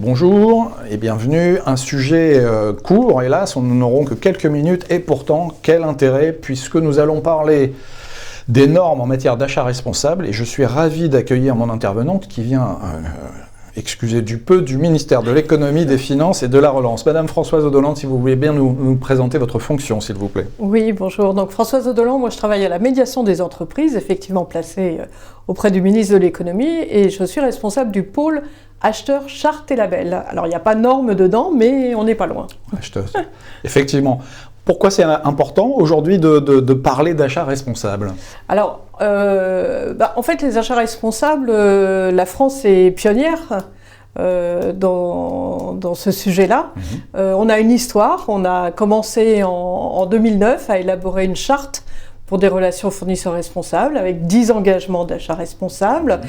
Bonjour et bienvenue. Un sujet court, hélas, nous n'aurons que quelques minutes et pourtant, quel intérêt puisque nous allons parler des normes en matière d'achat responsable et je suis ravi d'accueillir mon intervenante qui vient, excusez du peu, du ministère de l'économie, des finances et de la relance. Madame Françoise Audolande, si vous voulez bien nous présenter votre fonction, s'il vous plaît. Oui, bonjour. Donc Françoise Audolande, moi je travaille à la médiation des entreprises, effectivement placée auprès du ministre de l'économie et je suis responsable du pôle acheteur, charte et label. Alors il n'y a pas de normes dedans, mais on n'est pas loin. Acheteuse. Effectivement. Pourquoi c'est important aujourd'hui de parler d'achat responsable ? Alors, en fait, les achats responsables, la France est pionnière dans ce sujet-là. On a une histoire. On a commencé en 2009 à élaborer une charte pour des relations fournisseurs responsables, avec 10 engagements d'achat responsable.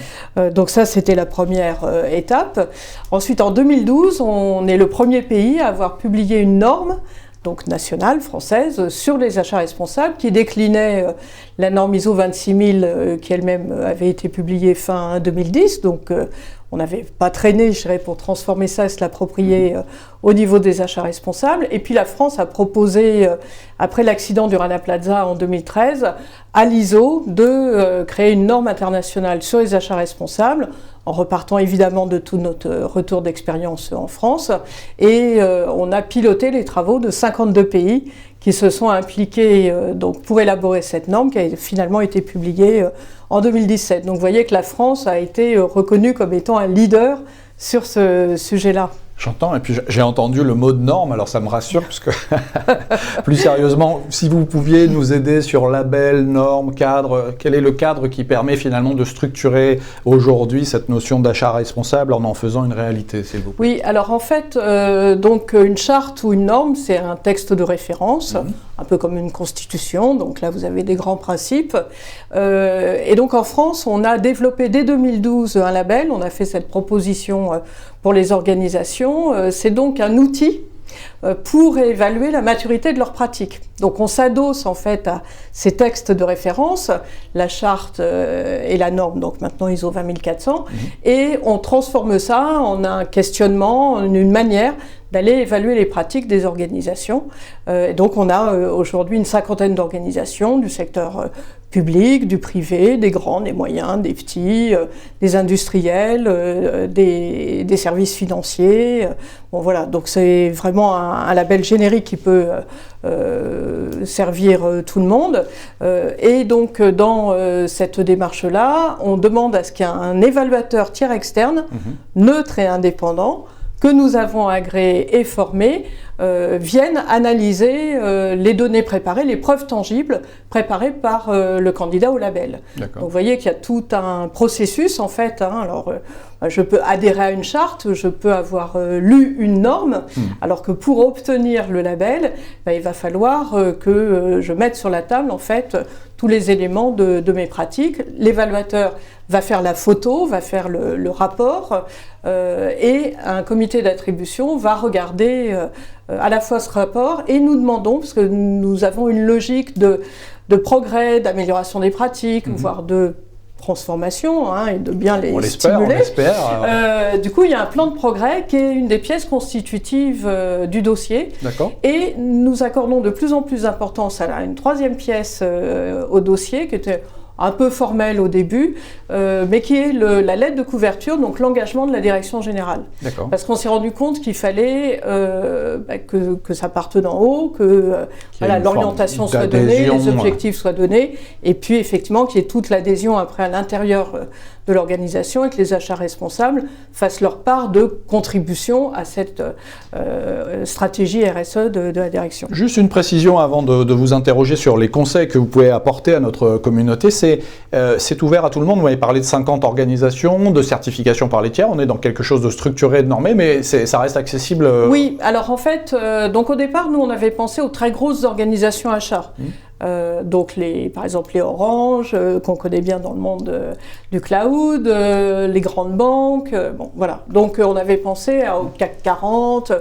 Donc ça, c'était la première étape. Ensuite, en 2012, on est le premier pays à avoir publié une norme, donc nationale, française, sur les achats responsables, qui déclinait la norme ISO 26000, qui elle-même avait été publiée fin 2010. Donc on n'avait pas traîné, je dirais, pour transformer ça et se l'approprier au niveau des achats responsables. Et puis la France a proposé, après l'accident du Rana Plaza en 2013, à l'ISO de créer une norme internationale sur les achats responsables, en repartant évidemment de tout notre retour d'expérience en France. Et on a piloté les travaux de 52 pays qui se sont impliqués donc pour élaborer cette norme qui a finalement été publiée en 2017. Donc vous voyez que la France a été reconnue comme étant un leader sur ce sujet-là. J'entends, et puis j'ai entendu le mot de norme, alors ça me rassure, parce que plus sérieusement, si vous pouviez nous aider sur label, norme, cadre, quel est le cadre qui permet finalement de structurer aujourd'hui cette notion d'achat responsable en faisant une réalité, s'il vous plaît ? Oui, alors en fait, donc une charte ou une norme, c'est un texte de référence, un peu comme une constitution, donc là vous avez des grands principes. Et donc en France, on a développé dès 2012 un label, on a fait cette proposition pour les organisations. C'est donc un outil pour évaluer la maturité de leurs pratiques. Donc on s'adosse en fait à ces textes de référence, la charte et la norme, donc maintenant ISO 20400, et on transforme ça en un questionnement, en une manière d'aller évaluer les pratiques des organisations. Et donc on a aujourd'hui une 50aine d'organisations du secteur public, du privé, des grands, des moyens, des petits, des industriels, des services financiers. Bon voilà, donc c'est vraiment un label générique qui peut servir tout le monde. Et donc dans cette démarche-là, on demande à ce qu'il y ait un évaluateur tiers externe, neutre et indépendant, que nous avons agréé et formé, viennent analyser les données préparées, les preuves tangibles préparées par le candidat au label. Donc vous voyez qu'il y a tout un processus en fait. Alors je peux adhérer à une charte, je peux avoir lu une norme, alors que pour obtenir le label, il va falloir que je mette sur la table en fait tous les éléments de mes pratiques. L'évaluateur va faire la photo, va faire le rapport, et un comité d'attribution va regarder à la fois ce rapport et nous demandons, parce que nous avons une logique de progrès, d'amélioration des pratiques, voire de transformation, et de bien les stimuler. On l'espère. Du coup, il y a un plan de progrès qui est une des pièces constitutives du dossier. D'accord. Et nous accordons de plus en plus d'importance à une troisième pièce au dossier, qui était un peu formelle au début, mais qui est la lettre de couverture, donc l'engagement de la direction générale. D'accord. Parce qu'on s'est rendu compte qu'il fallait que ça parte d'en haut, que l'orientation soit donnée, les objectifs soient donnés, et puis effectivement qu'il y ait toute l'adhésion après à l'intérieur de l'organisation et que les achats responsables fassent leur part de contribution à cette stratégie RSE de la direction. Juste une précision avant de vous interroger sur les conseils que vous pouvez apporter à notre communauté, c'est ouvert à tout le monde. Vous avez parlé de 50 organisations, de certification par les tiers, on est dans quelque chose de structuré, de normé, mais ça reste accessible. Oui, alors en fait, donc au départ, nous on avait pensé aux très grosses organisations achats. Donc par exemple les Orange, qu'on connaît bien dans le monde du cloud, les grandes banques, bon voilà. Donc on avait pensé au CAC 40,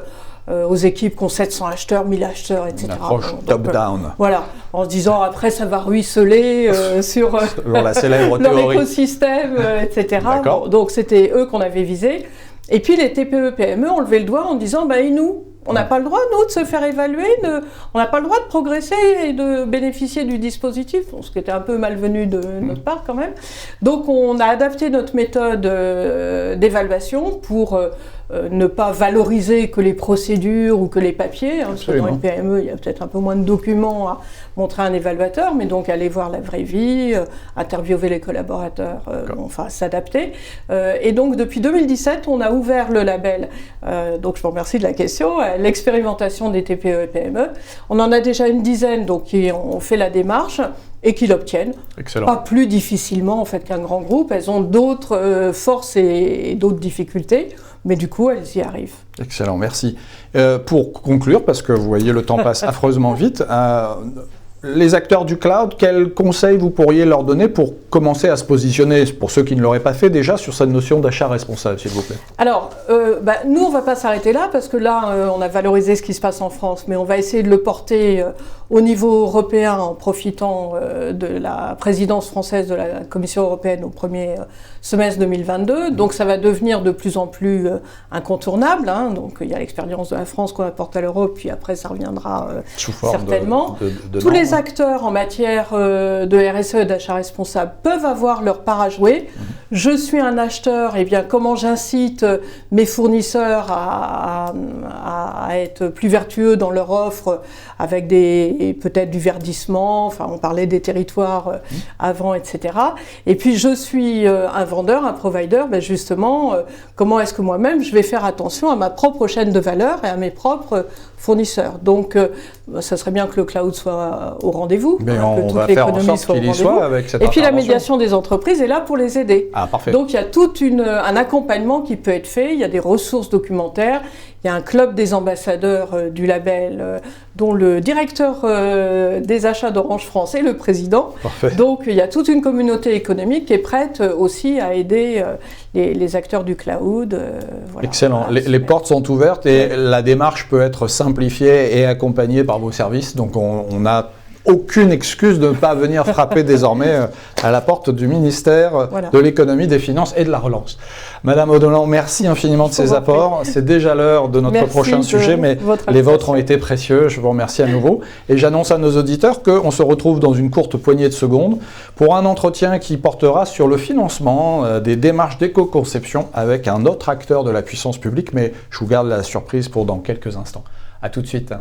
aux équipes qui ont 700 acheteurs, 1000 acheteurs, etc. Une approche top-down. Voilà, en se disant après ça va ruisseler sur la célèbre leur théorie. écosystème, etc. Bon, donc c'était eux qu'on avait visés. Et puis les TPE-PME ont levé le doigt en disant « et nous ? On n'a pas le droit, nous, de se faire évaluer, on n'a pas le droit de progresser et de bénéficier du dispositif, ce qui était un peu malvenu de notre part quand même. Donc on a adapté notre méthode d'évaluation pour ne pas valoriser que les procédures ou que les papiers, parce que dans les PME, il y a peut-être un peu moins de documents à montrer à un évaluateur, mais donc aller voir la vraie vie, interviewer les collaborateurs, enfin s'adapter. Et donc depuis 2017, on a ouvert le label, donc je vous remercie de la question, l'expérimentation des TPE et PME. On en a déjà une dizaine donc, qui ont fait la démarche et qui l'obtiennent. Excellent. Pas plus difficilement en fait, qu'un grand groupe. Elles ont d'autres forces et d'autres difficultés, mais du coup, elles y arrivent. Excellent, merci. Pour conclure, parce que vous voyez, le temps passe affreusement vite, les acteurs du cloud, quels conseils vous pourriez leur donner pour commencer à se positionner, pour ceux qui ne l'auraient pas fait déjà, sur cette notion d'achat responsable, s'il vous plaît? Alors, nous, on ne va pas s'arrêter là, parce que là, on a valorisé ce qui se passe en France, mais on va essayer de le porter au niveau européen en profitant de la présidence française de la Commission européenne au premier semestre 2022. Donc, ça va devenir de plus en plus incontournable. Hein. Donc, il y a l'expérience de la France qu'on apporte à l'Europe, puis après, ça reviendra certainement. Tous les acteurs en matière de RSE et d'achat responsable peuvent avoir leur part à jouer. Je suis un acheteur, et bien comment j'incite mes fournisseurs à être plus vertueux dans leur offre avec peut-être du verdissement, enfin on parlait des territoires avant, etc. Et puis je suis un vendeur, un provider, justement, comment est-ce que moi-même je vais faire attention à ma propre chaîne de valeur et à mes propres fournisseurs. Donc ça serait bien que le cloud soit au rendez-vous, que toute l'économie soit au rendez-vous. Et puis la médiation des entreprises est là pour les aider. Ah, parfait. Donc il y a tout un accompagnement qui peut être fait, il y a des ressources documentaires, il y a un club des ambassadeurs du label dont le directeur des achats d'Orange France est le président. Parfait. Donc il y a toute une communauté économique qui est prête aussi à aider les acteurs du cloud. Voilà. Excellent. Voilà, les portes sont ouvertes et la démarche peut être simplifiée et accompagnée par vos services. Donc on a aucune excuse de ne pas venir frapper désormais à la porte du ministère de l'économie, des finances et de la relance. Madame Audolan, merci infiniment de ces apports. C'est déjà l'heure de notre prochain sujet, mais les vôtres ont été précieux. Je vous remercie à nouveau. Et j'annonce à nos auditeurs qu'on se retrouve dans une courte poignée de secondes pour un entretien qui portera sur le financement des démarches d'éco-conception avec un autre acteur de la puissance publique, mais je vous garde la surprise pour dans quelques instants. À tout de suite.